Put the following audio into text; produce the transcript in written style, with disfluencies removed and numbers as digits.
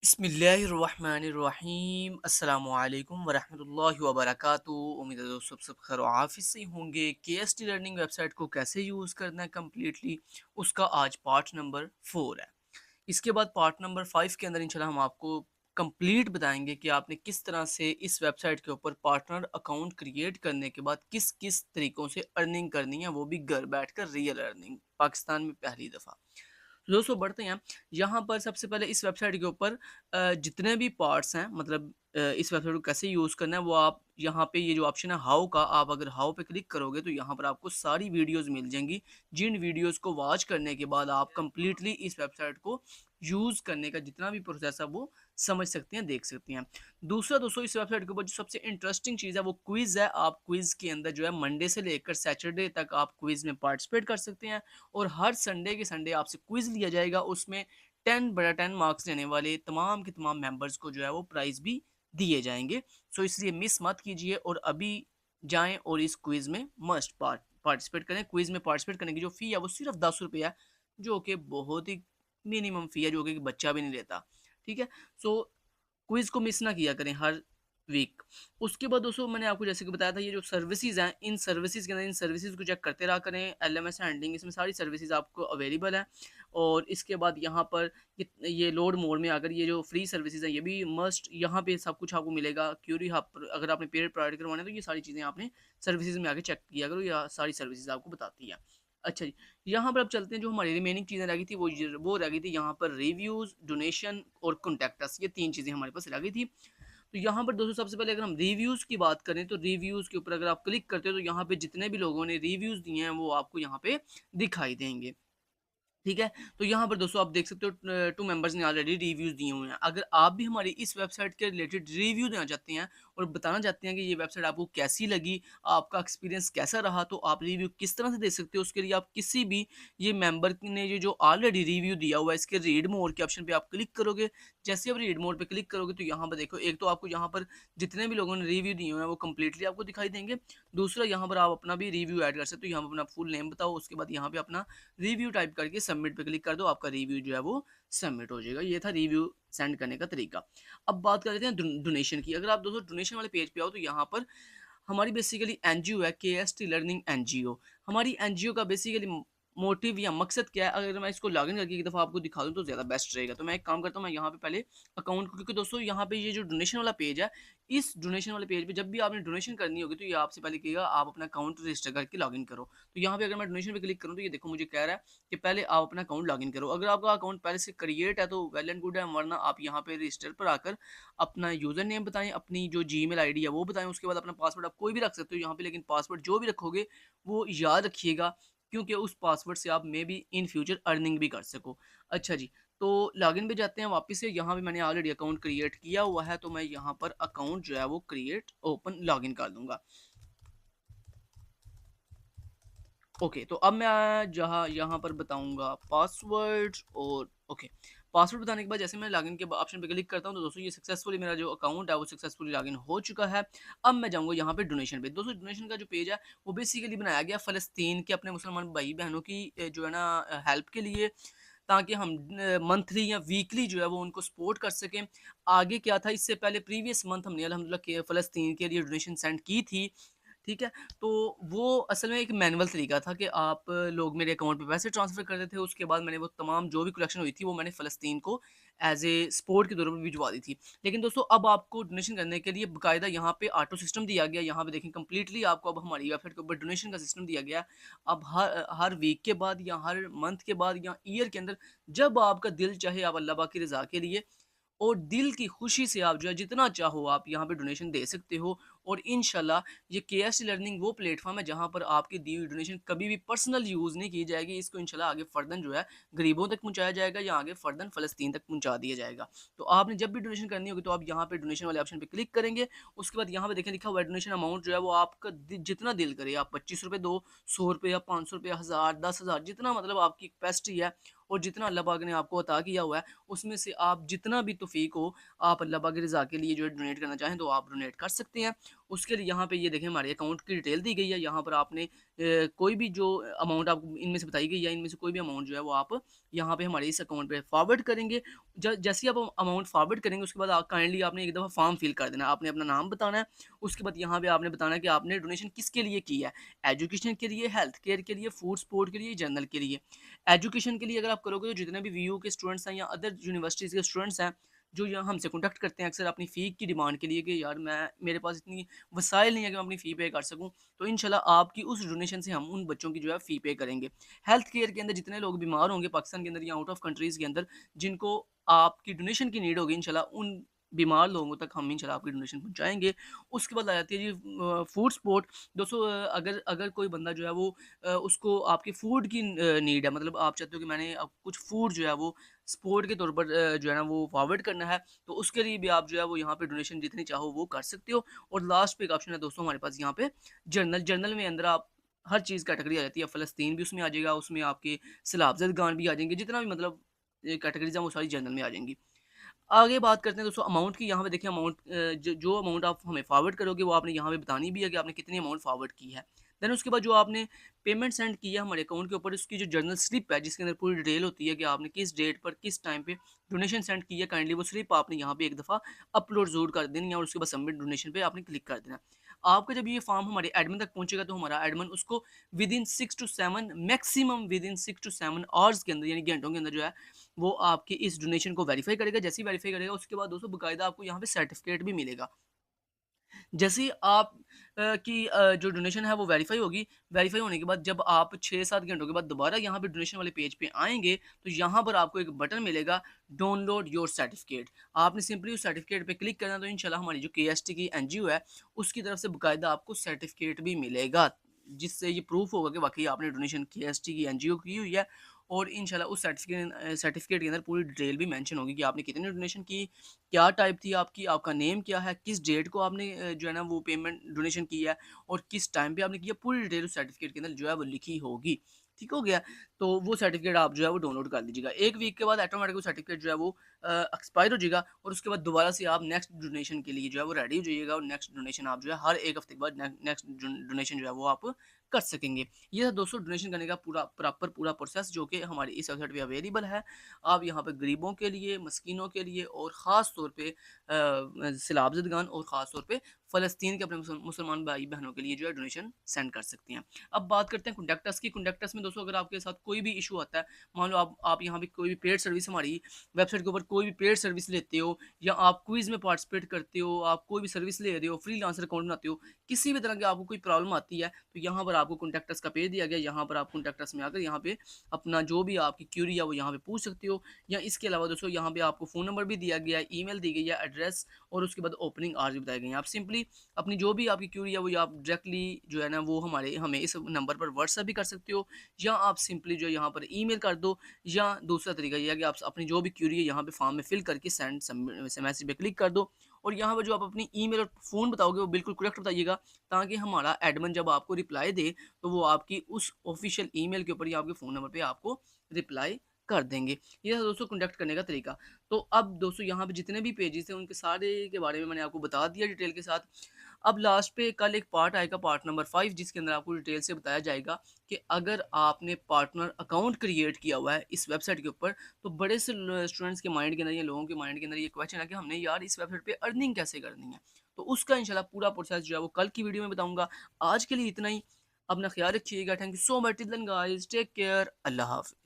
बिस्मिल्लाहिर्रहमानिर्रहीम अस्सलामुअलैकुम वरहमतुल्लाहि वबरकातुहू। उम्मीद है दोस्तों सब खैर आफिस से ही होंगे। केएसटी लर्निंग वेबसाइट को कैसे यूज़ करना है कम्प्लीटली, उसका आज पार्ट नंबर 4 है। इसके बाद पार्ट नंबर 5 के अंदर इंशाल्लाह हम आपको कंप्लीट बताएंगे कि आपने किस तरह से इस वेबसाइट के ऊपर पार्टनर अकाउंट क्रिएट करने के बाद किस किस तरीक़ों से अर्निंग करनी है, वो भी घर बैठकर रियल अर्निंग, पाकिस्तान में पहली दफ़ा। तो दोस्तों बढ़ते हैं। यहाँ पर सबसे पहले इस वेबसाइट के ऊपर जितने भी पार्ट्स हैं, मतलब इस वेबसाइट को कैसे यूज़ करना है वो आप यहाँ पे ये जो ऑप्शन है हाउ का, आप अगर हाउ पे क्लिक करोगे तो यहाँ पर आपको सारी वीडियोस मिल जाएंगी, जिन वीडियोस को वॉच करने के बाद आप कंप्लीटली इस वेबसाइट को यूज़ करने का जितना भी प्रोसेस है वो समझ सकते हैं, देख सकते हैं। दूसरा दोस्तों, इस वेबसाइट के ऊपर जो सबसे इंटरेस्टिंग चीज़ है वो क्विज़ है। आप क्विज़ के अंदर जो है मंडे से लेकर सैटरडे तक आप क्विज़ में पार्टिसिपेट कर सकते हैं, और हर संडे के संडे आपसे क्विज़ लिया जाएगा। उसमें 10/10 मार्क्स लेने वाले तमाम के तमाम मेंबर्स को जो है वो प्राइज़ भी दिए जाएँगे। सो इसलिए मिस मत कीजिए और अभी जाएँ और इस क्विज़ में मस्ट पार्टिसिपेट करें। क्विज़ में पार्टिसिपेट करने की जो फ़ी है वो सिर्फ़ ₹10 है, जो कि बहुत ही मिनिमम फ़ी है, जो कि बच्चा भी नहीं लेता। ठीक है? सो क्विज़ को मिस ना किया करें हर वीक। उसके बाद दोस्तों मैंने आपको जैसे कि बताया था, ये जो सर्विसेज़ हैं, इन सर्विसेज़ के अंदर इन सर्विसेज़ को चेक करते रहा करें। एलएमएस हैंडलिंग, इसमें सारी सर्विसेज़ आपको अवेलेबल है। और इसके बाद यहाँ पर ये लोड मोड में अगर ये जो फ्री सर्विसेज़ हैं ये भी मस्ट, यहाँ पे सब कुछ आपको मिलेगा। क्यूरी हब पर अगर आपने पेड प्रोवाइड करवाना है तो ये सारी चीज़ें आपने सर्विसेज़ में आके चेक किया करो, या सारी सर्विसेज़ आपको बताती है। अच्छा जी, यहाँ पर अब चलते हैं। जो हमारी रिमेनिंग चीज़ें रह गई थी वो रह गई थी यहाँ पर रिव्यूज़, डोनेशन और कॉन्टैक्ट अस, ये 3 चीज़ें हमारे पास रह गई थी। तो यहाँ पर दोस्तों सबसे पहले अगर हम रिव्यूज़ की बात करें तो रिव्यूज़ के ऊपर अगर आप क्लिक करते हो तो यहाँ पे जितने भी लोगों ने रिव्यूज़ दिए हैं वो आपको यहाँ पे दिखाई देंगे। ठीक है? तो यहाँ पर दोस्तों आप देख सकते हो 2 मेंबर्स ने ऑलरेडी रिव्यूज़ दिए हुए हैं। अगर आप भी हमारी इस वेबसाइट के रिलेटेड रिव्यू देना चाहते हैं और बताना चाहते हैं कि ये वेबसाइट आपको कैसी लगी, आपका एक्सपीरियंस कैसा रहा, तो आप रिव्यू किस तरह से दे सकते हो। उसके लिए आप किसी भी ये मेंबर ने ये जो ऑलरेडी रिव्यू दिया हुआ है, इसके रीड मोर के ऑप्शन पे आप क्लिक करोगे। जैसे ही आप रीड मोर पे क्लिक करोगे तो यहाँ पर देखो, एक तो आपको यहाँ पर जितने भी लोगों ने रिव्यू दिए हुए हैं वो कंप्लीटली आपको दिखाई देंगे। दूसरा, यहाँ पर आप अपना भी रिव्यू ऐड कर सकते हो। यहाँ पर अपना फुल नेम बताओ, उसके बाद यहाँ पे अपना रिव्यू टाइप करके सबमिट पे क्लिक कर दो, आपका रिव्यू जो है वो सबमिट हो जाएगा। ये था रिव्यू सेंड करने का तरीका। अब बात कर लेते हैं डोनेशन की। अगर आप दोस्तों डोनेशन वाले पेज पे आओ तो यहाँ पर हमारी बेसिकली एनजीओ है, केएसटी लर्निंग एनजीओ। हमारी एनजीओ का बेसिकली मोटिव या मकसद क्या है, अगर मैं इसको लॉगिन करके एक दफ़ा आपको दिखा दूँ तो ज़्यादा बेस्ट रहेगा। तो मैं एक काम करता हूँ, मैं यहाँ पे पहले अकाउंट को, क्योंकि दोस्तों यहाँ पे ये जो डोनेशन वाला पेज है, इस डोनेशन वाले पेज पे जब भी आपने डोनेशन करनी होगी तो ये आपसे पहले कहेगा आप अपना अकाउंट रजिस्टर करके लॉगिन करो। तो यहाँ पे अगर मैं डोनेशन पे क्लिक करूँ तो ये देखो मुझे कह रहा है कि पहले आप अपना अकाउंट लॉगिन करो। अगर आपका अकाउंट पहले से क्रिएट है तो वेल एंड गुड है, वरना आप यहाँ पे रजिस्टर पर आकर अपना यूज़र नेम बताएँ, अपनी जो जीमेल आईडी है वो बताएँ, उसके बाद अपना पासवर्ड आप कोई भी रख सकते हो यहाँ पे, लेकिन पासवर्ड जो भी रखोगे वो याद रखिएगा, क्योंकि उस पासवर्ड से आप may be in future earning भी कर सको। अच्छा जी, तो लॉगिन पे जाते हैं वापस से। यहाँ पे मैंने ऑलरेडी अकाउंट क्रिएट किया हुआ है, तो मैं यहाँ पर अकाउंट जो है वो क्रिएट ओपन लॉगिन कर दूँगा। ओके, तो अब मैं जहाँ यहाँ पर बताऊँगा पासवर्ड, और ओके, पासवर्ड बताने के बाद जैसे मैं लॉगिन के ऑप्शन पे क्लिक करता हूँ तो दोस्तों ये सक्सेसफुली मेरा जो अकाउंट है वो सक्सेसफुली लॉगिन हो चुका है। अब मैं जाऊँगा यहाँ पे डोनेशन पे। दोस्तों डोनेशन का जो पेज है वो बेसिकली बनाया गया फ़लस्तीन के अपने मुसलमान भाई-बहनों की जो है ना हेल्प के लिए, ताकि हम मंथली या वीकली जो है वो उनको सपोर्ट कर सकें। आगे क्या था, इससे पहले प्रीवियस मंथ हमने अल्हम्दुलिल्लाह के फ़लस्तीन के लिए डोनेशन सेंड की थी। ठीक है? तो वो असल में एक मैनुअल तरीका था कि आप लोग मेरे अकाउंट पे पैसे ट्रांसफ़र करते थे, उसके बाद मैंने वो तमाम जो भी कलेक्शन हुई थी, वो मैंने फ़लस्तीन को एज़ ए सपोर्ट के तौर पे भिजवा दी थी। लेकिन दोस्तों अब आपको डोनेशन करने के लिए बाकायदा यहाँ पे ऑटो सिस्टम दिया गया है। यहाँ पे देखें कंप्लीटली आपको अब हमारी वेबसाइट के ऊपर डोनेशन का सिस्टम दिया गया है। अब हर हर वीक के बाद या हर मंथ के बाद या ईयर के अंदर जब आपका दिल चाहे, आप अल्लाह पाक की रज़ा के लिए और दिल की खुशी से आप जो है जितना चाहो आप यहाँ पे डोनेशन दे सकते हो। और इंशाल्लाह ये केएसटी लर्निंग वो प्लेटफॉर्म है जहाँ पर आपकी दी हुई डोनेशन कभी भी पर्सनल यूज़ नहीं की जाएगी। इसको इंशाल्लाह आगे फ़र्दन जो है गरीबों तक पहुँचाया जाएगा, या आगे फ़र्दन फ़लस्तीन तक पहुँचा दिया जाएगा। तो आपने जब भी डोनेशन करनी होगी तो आप यहाँ पे डोनेशन वाले ऑप्शन पे क्लिक करेंगे। उसके बाद यहाँ पे देखें लिखा हुआ है डोनेशन अमाउंट जो है वो आपका जितना दिल करे, आप ₹25 दो, ₹100 या ₹500, 1000, 10,000, जितना मतलब आपकी कैपेसिटी है और जितना अल्लाह पाक ने आपको अता किया हुआ है, उसमें से आप जितना भी तौफ़ीक हो, आप अल्लाह पाक की रज़ा के लिए जो है डोनेट करना चाहें तो आप डोनेट कर सकते हैं। उसके लिए यहाँ पे ये देखें हमारे अकाउंट की डिटेल दी गई है। यहाँ पर आपने कोई भी जो अमाउंट आपको इनमें से बताई गई है, इनमें से कोई भी अमाउंट जो है वो आप यहाँ पे हमारे इस अकाउंट पे फॉरवर्ड करेंगे। जैसे ही आप अमाउंट फॉरवर्ड करेंगे उसके बाद काइंडली आपने एक दफ़ा फॉर्म फिल कर देना है। आपने अपना नाम बताना है, उसके बाद यहाँ पे आपने बताना है कि आपने डोनेशन किसके लिए की है। एजुकेशन के लिए, हेल्थ केयर के लिए, फूड सपोर्ट के लिए, जनरल के लिए। एजुकेशन के लिए अगर आप करोगे तो जितने भी वीयू के स्टूडेंट्स हैं या अदर यूनिवर्सिटीज़ के स्टूडेंट्स हैं जो यहाँ हमसे कॉन्टैक्ट करते हैं अक्सर अपनी फ़ी की डिमांड के लिए कि यार मेरे पास इतनी वसाइल नहीं है कि मैं अपनी फ़ी पे कर सकूँ, तो इंशाल्लाह आपकी उस डोनेशन से हम उन बच्चों की जो है फ़ी पे करेंगे। हेल्थ केयर के अंदर जितने लोग बीमार होंगे पाकिस्तान के अंदर या आउट ऑफ कंट्रीज़ के अंदर जिनको आपकी डोनेशन की नीड होगी इंशाल्लाह उन बीमार लोगों तक हम इंशाल्लाह आपकी डोनेशन पहुँचाएँगे। उसके बाद आ जाती है जी फूड सपोर्ट। दोस्तों अगर अगर कोई बंदा जो है वो उसको आपकी फूड की नीड है, मतलब आप चाहते हो कि मैंने अब कुछ फूड जो है वो सपोर्ट के तौर पर जो है ना वो फॉरवर्ड करना है, तो उसके लिए भी आप जो है वो यहाँ पे डोनेशन जितनी चाहो वो कर सकते हो। और लास्ट पे एक ऑप्शन है दोस्तों हमारे पास यहाँ पे जर्नल में अंदर आप हर चीज़ कैटेगरी आ जाती है। फ़लस्तीन भी उसमें आ जाएगा, उसमें आपके सैलाब ज़दगान भी आ जाएँगे, जितना भी मतलब कैटेगरीज़ हैं वो सारी जर्नल में आ जाएँगी। आगे बात करते हैं दोस्तों अमाउंट की। यहाँ पे देखिए अमाउंट जो अमाउंट आप हमें फॉरवर्ड करोगे वो आपने यहाँ पे बतानी भी है कि आपने कितनी अमाउंट फॉरवर्ड की है। देन उसके बाद जो आपने पेमेंट सेंड की है हमारे अकाउंट के ऊपर उसकी जो जर्नल स्लिप है जिसके अंदर पूरी डिटेल होती है कि आपने किस डेट पर किस टाइम पे डोनेशन सेंड की है, काइंडली वो स्लिप आपने यहाँ पे एक दफ़ा अपलोड ज़रूर कर देनी है और उसके बाद सबमिट डोनेशन पे आपने क्लिक कर देना है। आपका जब ये फॉर्म हमारे एडमिन तक पहुँचेगा तो हमारा एडमिन उसको within 6 to 7 maximum within 6 to 7 hours के अंदर यानी घंटों के अंदर जो है वो आपकी इस डोनेशन को वेरीफाई करेगा। जैसे ही वेरीफाई करेगा उसके बाद दोस्तों बाकायदा आपको यहाँ पे सर्टिफिकेट भी मिलेगा। जैसे ही आप की जो डोनेशन है वो वेरीफाई होगी, वेरीफाई होने के बाद जब आप 6-7 घंटों के बाद दोबारा यहाँ पे डोनेशन वाले पेज पे आएँगे, तो यहाँ पर आपको एक बटन मिलेगा डाउनलोड योर सर्टिफिकेट। आपने सिंपली उस सर्टिफिकेट पे क्लिक करना, तो इंशाल्लाह हमारी जो केएसटी की एनजीओ है, उसकी तरफ से बाकायदा आपको सर्टिफिकेट भी मिलेगा, जिससे ये प्रूफ होगा कि वाक़ई आपने डोनेशन केएसटी की एनजीओ की हुई है। और इंशाल्लाह उस सर्टिफिकेट के अंदर पूरी डिटेल भी मेंशन होगी कि आपने कितनी डोनेशन की, क्या टाइप थी आपकी, आपका नेम क्या है, किस डेट को आपने जो है ना वो पेमेंट डोनेशन की है और किस टाइम पे आपने किया, पूरी डिटेल उस सर्टिफिकेट के अंदर जो है वो लिखी होगी। ठीक हो गया? तो वो सर्टिफिकेट आप जो है वो डाउनलोड कर लीजिएगा। 1 वीक के बाद ऑटोमेटिक वो सर्टिफिकेट जो है वो एक्सपायर हो जाएगा और उसके बाद दोबारा से आप नेक्स्ट डोनेशन के लिए जो है वो रेडी हो जाइएगा और नेक्स्ट डोनेशन आप जो है हर 1 हफ्ते के बाद नेक्स्ट डोनेशन जो है वो आप कर सकेंगे। ये था दोस्तों डोनेशन करने का पूरा प्रोसेस जो कि हमारी इस वेबसाइट पे अवेलेबल है। आप यहाँ पे गरीबों के लिए, मस्कीनों के लिए और ख़ास तौर पे सैलाब ज़दगान और ख़ास तौर पे फ़लस्तीन के अपने मुसलमान भाई-बहनों के लिए जो है डोनेशन सेंड कर सकते हैं। अब बात करते हैं कॉन्टैक्ट अस की। कॉन्टैक्ट अस में दोस्तों अगर आपके साथ कोई भी इश्यू आता है, मान लो आप यहाँ पे कोई भी पेड सर्विस हमारी वेबसाइट के ऊपर कोई भी पेड सर्विस लेते हो या आप क्विज़ में पार्टिसिपेट करते हो, आप कोई भी सर्विस ले रहे हो, फ्रीलांसर अकाउंट बनाते हो, किसी भी तरह की आपको कोई प्रॉब्लम आती है, तो यहाँ पर आपको कॉन्टैक्ट अस का पेज दिया गया है। यहाँ पर आप कॉन्टैक्ट अस में आकर यहाँ पे अपना जो भी आपकी क्वेरी है वो यहाँ पे पूछ सकते हो। या इसके अलावा दोस्तों यहाँ पे आपको फ़ोन नंबर भी दिया गया है, ईमेल दी गई है, एड्रेस और उसके बाद ओपनिंग आवर्स भी बताए गए हैं। आप सिंपली अपनी जो भी आपकी क्वेरी है वो आप डायरेक्टली जो है ना वो हमें इस नंबर पर व्हाट्सएप भी कर सकते हो या आप सिंपली जो यहाँ पर ईमेल कर दो या दूसरा तरीका ये है कि आप अपनी जो भी क्वेरी है यहाँ पे फॉर्म में फिल करके सेंड मैसेज पे क्लिक कर दो और यहाँ पर जो आप अपनी ईमेल और फ़ोन बताओगे वो बिल्कुल करेक्ट बताइएगा ताकि हमारा एडमिन जब आपको रिप्लाई दे तो वो आपकी उस ऑफिशियल ईमेल के ऊपर या आपके फ़ोन नंबर पे आपको रिप्लाई कर देंगे। ये था दोस्तों कॉन्टैक्ट करने का तरीका। तो अब दोस्तों यहाँ पे जितने भी पेजेस हैं उनके सारे के बारे में मैंने आपको बता दिया डिटेल के साथ। अब लास्ट पे कल एक पार्ट आएगा, पार्ट नंबर 5, जिसके अंदर आपको डिटेल से बताया जाएगा कि अगर आपने पार्टनर अकाउंट क्रिएट किया हुआ है इस वेबसाइट के ऊपर, तो बड़े से स्टूडेंट्स के माइंड के अंदर या लोगों के माइंड के अंदर ये क्वेश्चन है कि हमने यार इस वेबसाइट पे अर्निंग कैसे करनी है। तो उसका इंशाल्लाह पूरा प्रोसेस जो है वो कल की वीडियो में बताऊँगा। आज के लिए इतना ही। अपना ख्याल रखिएगा। Thank you so much. Till then guys take care. अल्लाह हाफ़िज़।